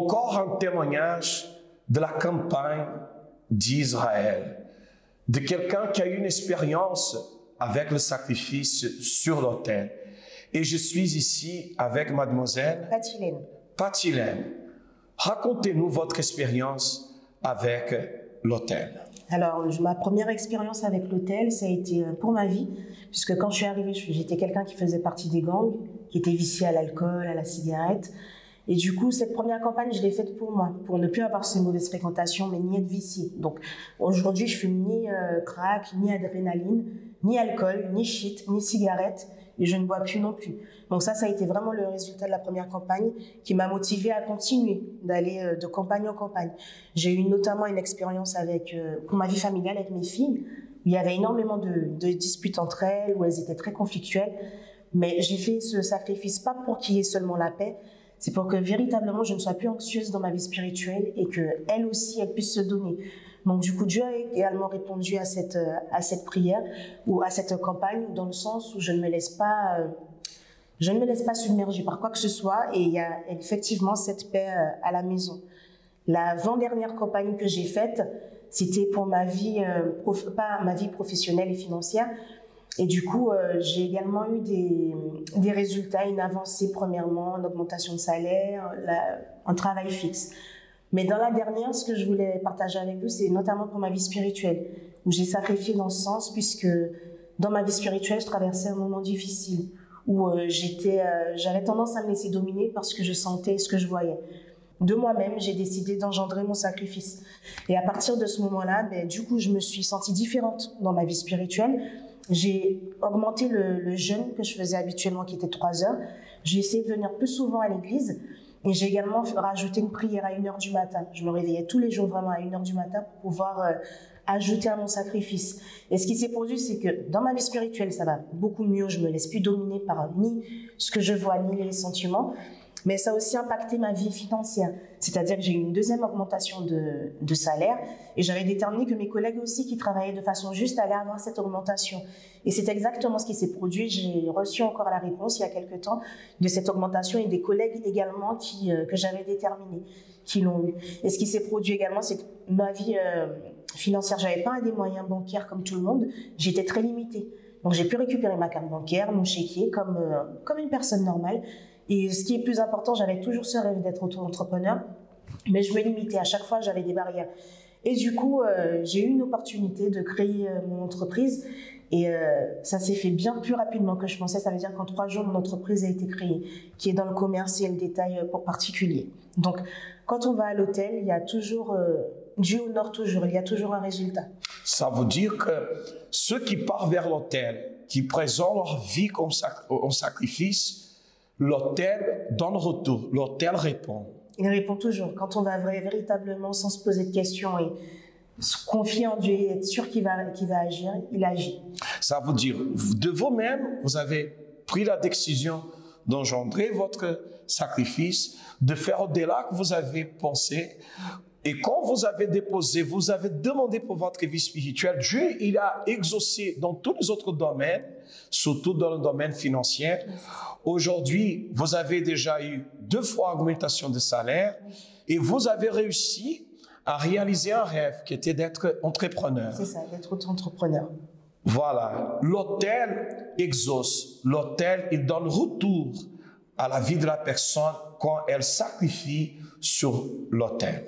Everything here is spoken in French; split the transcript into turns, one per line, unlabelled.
encore un témoignage de la campagne d'Israël, de quelqu'un qui a eu une expérience avec le sacrifice sur l'autel. Et je suis ici avec mademoiselle Patilène. Racontez-nous votre expérience avec l'autel.
Alors, ma première expérience avec l'autel, ça a été pour ma vie, puisque quand je suis arrivée, j'étais quelqu'un qui faisait partie des gangs, qui était vicié à l'alcool, à la cigarette. Et du coup, cette première campagne, je l'ai faite pour moi, pour ne plus avoir ces mauvaises fréquentations, mais ni être vicié. Donc, aujourd'hui, je fume ni crack, ni adrénaline, ni alcool, ni shit, ni cigarette, et je ne bois plus non plus. Donc ça a été vraiment le résultat de la première campagne qui m'a motivée à continuer d'aller de campagne en campagne. J'ai eu notamment une expérience avec, pour ma vie familiale avec mes filles, où il y avait énormément de disputes entre elles, où elles étaient très conflictuelles. Mais j'ai fait ce sacrifice pas pour qu'il y ait seulement la paix, c'est pour que véritablement je ne sois plus anxieuse dans ma vie spirituelle et qu'elles aussi, elles puissent se donner. Donc du coup, Dieu a également répondu à cette prière ou à cette campagne dans le sens où je ne me laisse pas submerger par quoi que ce soit et il y a effectivement cette paix à la maison. L'avant-dernière campagne que j'ai faite, c'était pour ma vie, pas ma vie professionnelle et financière. Et du coup, j'ai également eu des résultats, une avancée premièrement, une augmentation de salaire, un travail fixe. Mais dans la dernière, ce que je voulais partager avec vous, c'est notamment pour ma vie spirituelle, où j'ai sacrifié dans ce sens, puisque dans ma vie spirituelle, je traversais un moment difficile, où j'avais tendance à me laisser dominer parce que je sentais ce que je voyais. De moi-même, j'ai décidé d'engendrer mon sacrifice. Et à partir de ce moment-là, du coup, je me suis sentie différente dans ma vie spirituelle. J'ai augmenté le jeûne que je faisais habituellement, qui était 3 heures. J'ai essayé de venir plus souvent à l'église. Et j'ai également rajouté une prière à 1h du matin. Je me réveillais tous les jours vraiment à 1h du matin pour pouvoir ajouter à mon sacrifice. Et ce qui s'est produit, c'est que dans ma vie spirituelle, ça va beaucoup mieux. Je me laisse plus dominer par ni ce que je vois, ni les sentiments. Mais ça a aussi impacté ma vie financière. C'est-à-dire que j'ai eu une deuxième augmentation de salaire et j'avais déterminé que mes collègues aussi qui travaillaient de façon juste allaient avoir cette augmentation. Et c'est exactement ce qui s'est produit. J'ai reçu encore la réponse il y a quelque temps de cette augmentation et des collègues également que j'avais déterminé, qui l'ont eu. Et ce qui s'est produit également, c'est que ma vie financière, j'avais pas des moyens bancaires comme tout le monde. J'étais très limitée. Donc j'ai pu récupérer ma carte bancaire, mon chéquier comme une personne normale. Et ce qui est plus important, j'avais toujours ce rêve d'être auto-entrepreneur, mais je me limitais. À chaque fois, j'avais des barrières. Et du coup, j'ai eu une opportunité de créer mon entreprise et ça s'est fait bien plus rapidement que je pensais. Ça veut dire qu'en 3 jours, mon entreprise a été créée, qui est dans le commerce et le détail pour particuliers. Donc, quand on va à l'hôtel, il y a toujours, Dieu honore toujours, il y a toujours un résultat.
Ça veut dire que ceux qui partent vers l'hôtel, qui présentent leur vie comme en sacrifice, l'autel donne retour, l'autel répond.
Il répond toujours. Quand on va véritablement, sans se poser de questions et se confier en Dieu et être sûr qu'il va agir, il agit.
Ça veut dire, de vous-même, vous avez pris la décision d'engendrer votre sacrifice, de faire au-delà que vous avez pensé. Et quand vous avez déposé, vous avez demandé pour votre vie spirituelle, Dieu, il a exaucé dans tous les autres domaines, surtout dans le domaine financier. Aujourd'hui, vous avez déjà eu 2 fois augmentation de salaire et vous avez réussi à réaliser un rêve qui était d'être entrepreneur.
C'est ça, d'être entrepreneur.
Voilà. L'autel exauce. L'autel, il donne retour à la vie de la personne quand elle sacrifie sur l'autel.